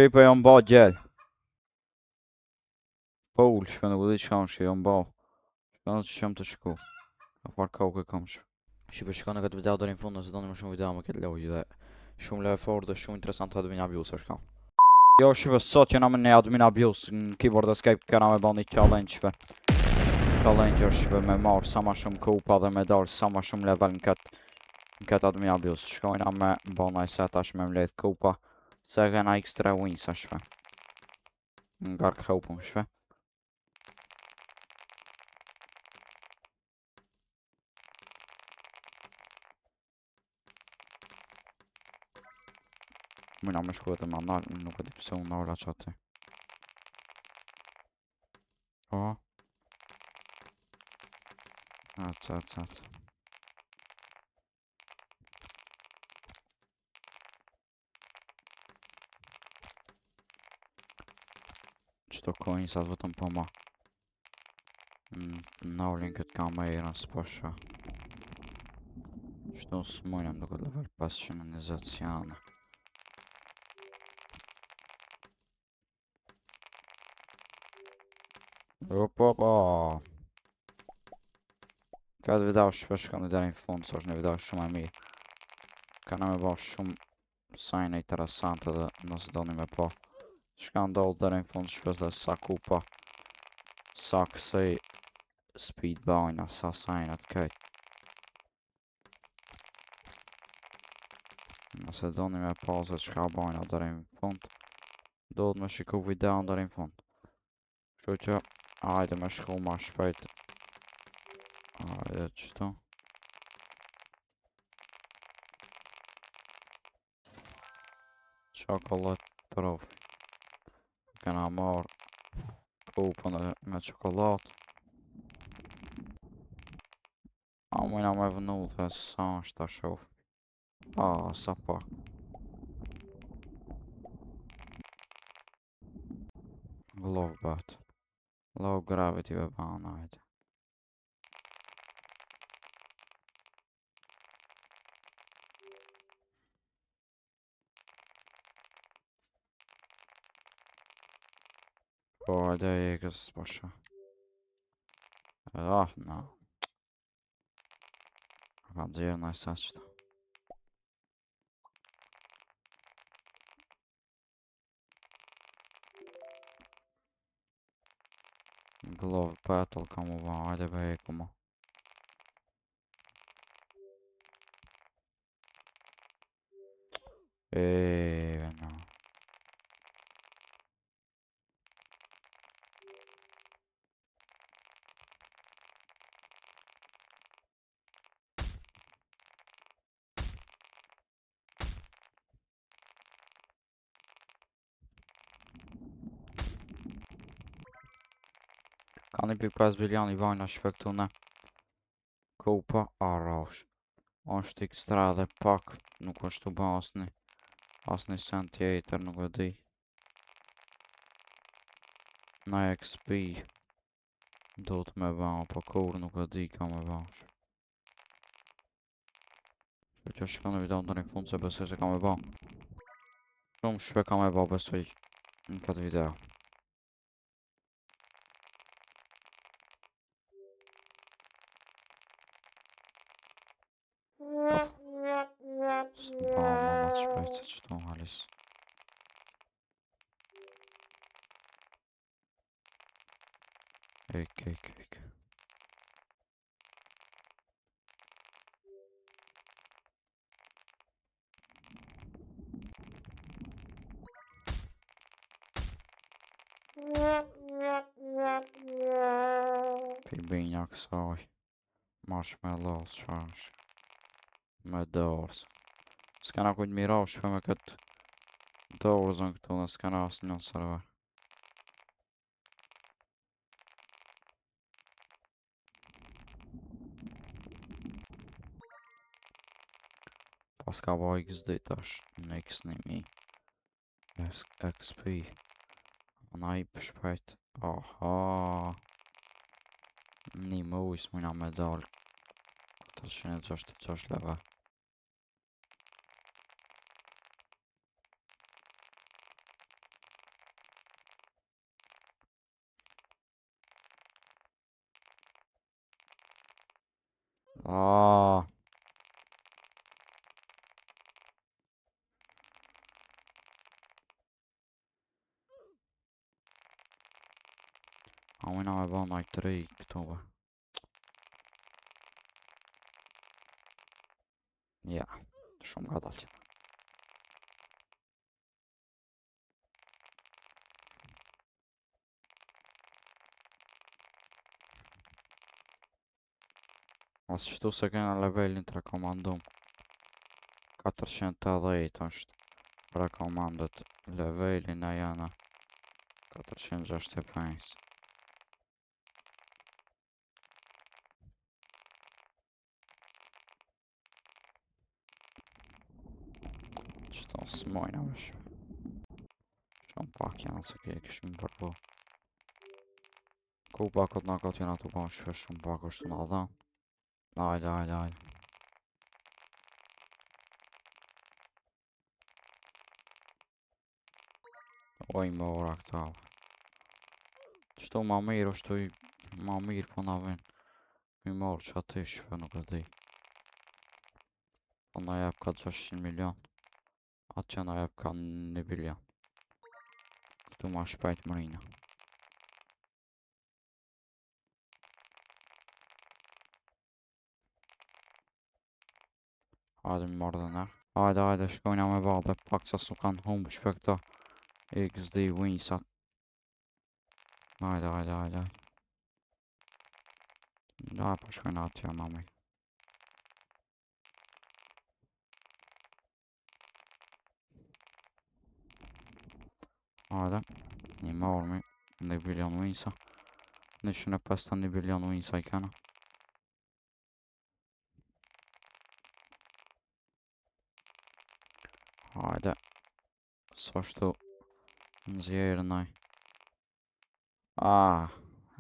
Po jam ba gjell. Po ullë shpe nuk u di që kam shpe jam ba. Shpe në që qëm të shku. A par kauke kam shpe. Shpe shko në këtë video dërin fund nëse do një më shumë video me këtë lojë dhe shumë lojë fort dhe shumë interesant të admin abuse është kam. Jo shpe sot jena me një admin abuse në keyboard escape kena me ba një challenge shpe. Challenge është shpe me marrë sa ma shumë kupa dhe me darë sa ma shumë level në këtë admin abuse. Shkojna me ba një set ashtë me mledh kupa. Se kena extra wins ashtë shpe. Nga kupëm shpe. Mëna me shku e të ma nalë, nuk e di pëse unë nalë që aty. O. Atë. Qëto coinsat vetëm po ma. Nalin këtë kamerën s'po shë. Qëto s'mojnëm duke level 520 si janë. Opa. Këtë video shpesh kanë dhe në fund, së është një video shumë e mirë. Kanë me ba shumë sajnë interesante dhe nëse do një me po. Shka ndohë dhe në fund shpesh dhe sa kupa. Sa kësej speed bajna, sa sajnët këtë. Nëse do një me po se qka bajna dhe në fund. Do të me shiku video dhe në fund. Kështu që, hajde me shku ma shpejt. Hajde qëto. Chocolate trophy. Kena marrë kupën me çokollatë. A mëjna me vënu dhe sa është ta shof. Sa pak. Love bat. Low gravity ve bana hajde. Po hajde e kësë pasha. No. Ka dzirë në sa qëta. Glove battle ka mu va, hajde be e ku ma. No. Ka 1.5 bilion i vajna shpektu në kupa arrosh. Është ekstra dhe pak, nuk është të ba asni cent tjetër, nuk e di. Na XP do të me ba, po kur nuk e di ka me ba. Që shka në video në fund se besoj se ka me ba. Shumë shpe ka me ba besoj në këtë video. Ba, ma të shpejt se qëto halis. Ek. Pibinja kësaj. Marshmallows shash. Me dorës. S'kena kujtë mira shpe me këtë dorëzën këtu dhe s'kena asë një server. Pas ka ba XD tash në X1000 XP. Na i përshpejt. Aha. Një mujës mëjna me dalë 466 level. Ah. A ujna me ba naj 3 këtu be. Ja, shumë gadal. As qëtu se kena levelin të rekomandum. 480 është rekomandet. Levelin e jana 465. Qëto s'mojna vesh. Shumë pak janë se ke kishim përpo. Ku pakot nga kot jena të ban shpesh shumë pak është nga dha. Hajde, hajde, hajde. Oj më ora këta. Qëto ma mirë është i ma mirë po na ven. Mi marrë që atë shpe nuk e di. Po na jep ka 600 milion. Atë që na jep ka 1 bilion. Këtu ma shpejt mërina. Hajde mi marrë dhe ne. Hajde, hajde, shkojna me ba dhe pak sa su kanë humbë shpe këta XD winsat. Hajde, hajde, hajde. Da, po shkojna atja mami. Hajde, një marrë mi 1 bilion winsa. 150 bilion winsa i kena. Hajde. Sa shtu nëzjerë naj.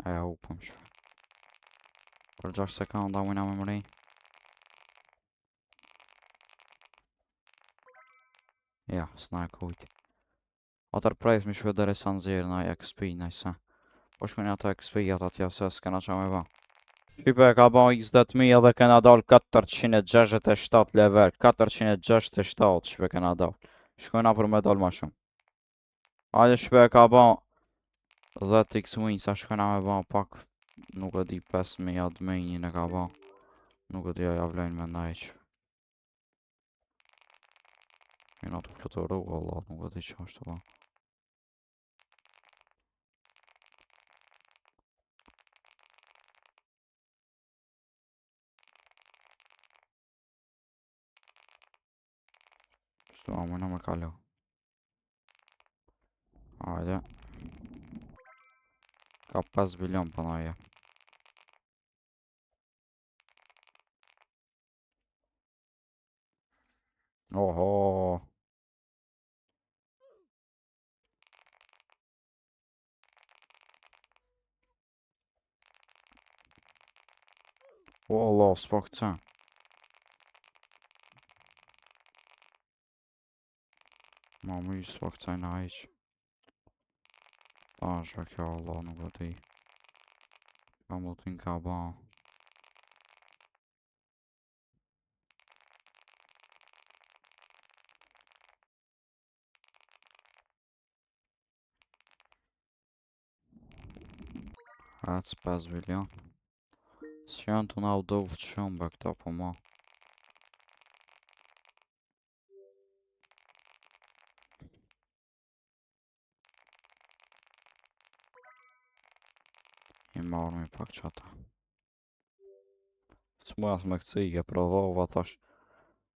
E upëm shpe. Për 6 sekunda mujna me mëri. Ja, s'na e kujti. Atër prejth mi shpe dere sa nëzjerë naj XP naj se. Po shkojnë ato XP atë atja se s'kena qa me ba. Shqipe ka ba 20.000 edhe kena dal 467 level. 467 shpe kena dal. Shkojna për me dal ma shumë. Hajde shpe ka ba 10x win sa shkojna me ba pak. Nuk e di 5.000 adminin e ka ba. Nuk e di a javlejnë me ndajq. Jena të fluturu, Allah, nuk e di që është të ba. Shtu a mëjna me kalu. Hajde. Ka 5 bilion për naje. Oho. O Allah, s'po këtë. Ma mi s'po këtë na iq. Ta është kjo Allah, nuk e di. Ka më t'in ka ba. Hec 5 bilion. S'janë të na u dovë shumë be këta po ma. I marrë mi pak qata. S'mujas me këci, e provova thash.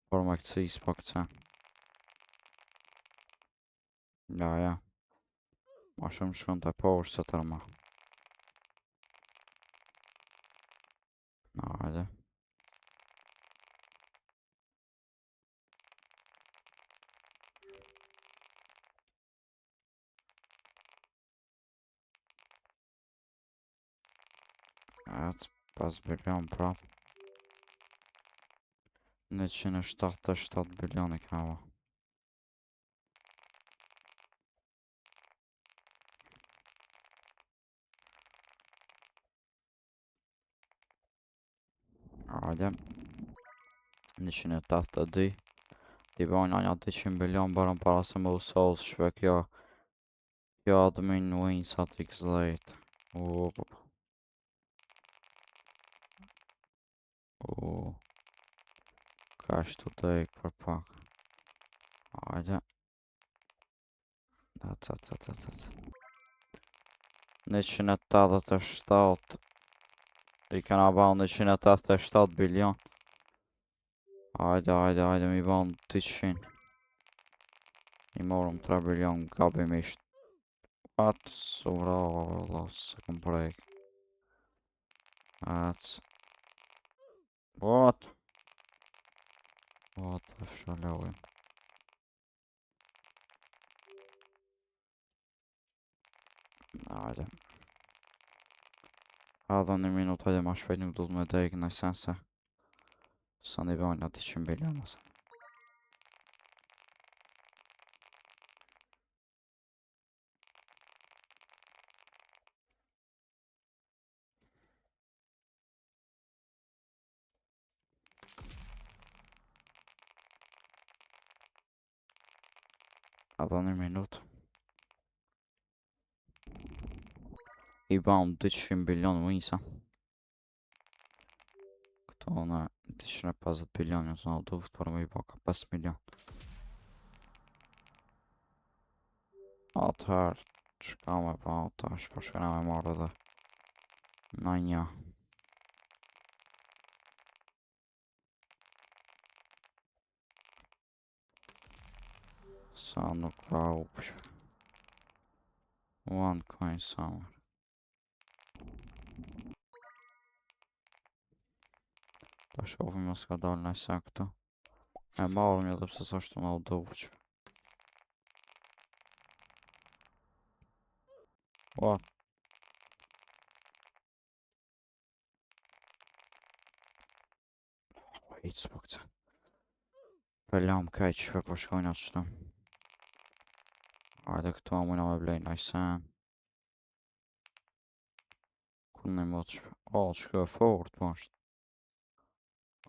Por me këci s'po këtë. Ja, ja. Ma shumë shkën të poshtë se tërma. Hajde. Hec 5 bilion prap. 177 bilion i kava. Hajde. 182. Ti bojnë anja 200 milion barën para se më usallë shpe kjo. Kjo admin wins at x-late. Ka shtu të ik për pak. Hajde. 187. I kena ban 187 bilion. Hajde, mi ban 200. I morëm 3 bilion gabimisht. Atë sura, Allah, se këm prejk. Atë. What the fshalojmë. Hajde. Adha një minut, hajde ma shpejt nuk du të me dejk në sense. Sa një bojnë atë 100 bilion ose. Adha një minut. I banë 200 bilion më isa. Këto në 250 bilion në të në duft, për më i baka 5 milion. Atëherë, qka me pa tash, për shkena me marrë edhe në një. Sa nuk ka upshë. One coin summer. Ta shofim mos ka dalë në se këtu. E marrëm edhe pse sa shtu në dovqë. What? Wait, s'pokëtë. Pelam kaj që shpe po shkojnë atë shtu. Hajde këtu amujna me blejnë ajsen. Kun në më të shpe. Shkë e fort po është.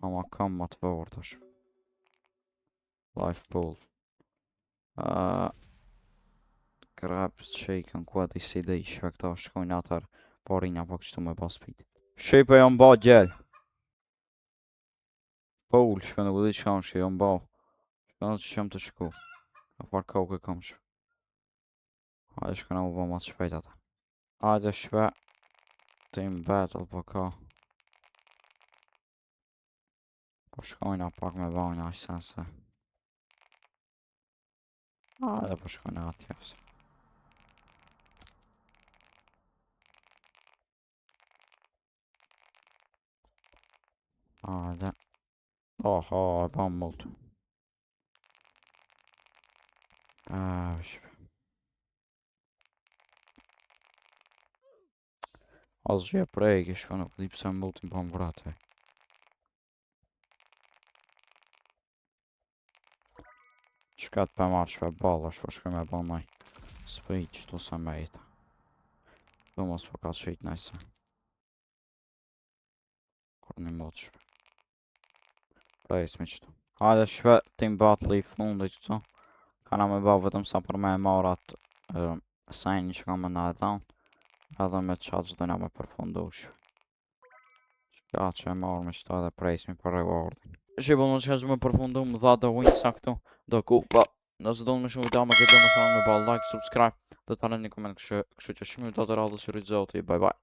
Ama kam ma të fort është. Life pool. Grabs shaken ku ati si dhe i shpe këta shkojnë atër. Parinja po kështu me pas pit. Shqipe jam ba gjell. Pool shpe nuk u di që kam shke jam ba. Shpe në që qëm të shku. A par kauke kam shpe. Hajde shkëna mu ba ma të shpejt ata. Hajde shpe. Team battle po ka. Po shkojna pak me bajna ashtë sense. Hajde po shkojna atje ose. Hajde. Oha, e ban multu. Shpe. Asgjë e prejke shko nuk di pse multin pa më vrate. Qka të për marrë shpe balla shpo shkoj me ban naj. Sprit qëtu se me jetë. Do mos po ka të shqit najse. Kur një mot shpe. Prejs me qëtu. Hajde shpe team battle i fundit qëtu. Kana me ba vetëm sa për me e marrë atë sajnë që kam me na e dhaun. Edhe me qatë që dojna me përfundu shpe. Qka që e marrë me qëta edhe prejsmi për rewardin. Shqipo në që me përfundu më dha do winsa këtu. Do kupa. Nëse do në me shumë video me këtë më shumë me ba like, subscribe. Dhe të në një koment kështu që shumë do të radhës i rritë zoti. Bye bye.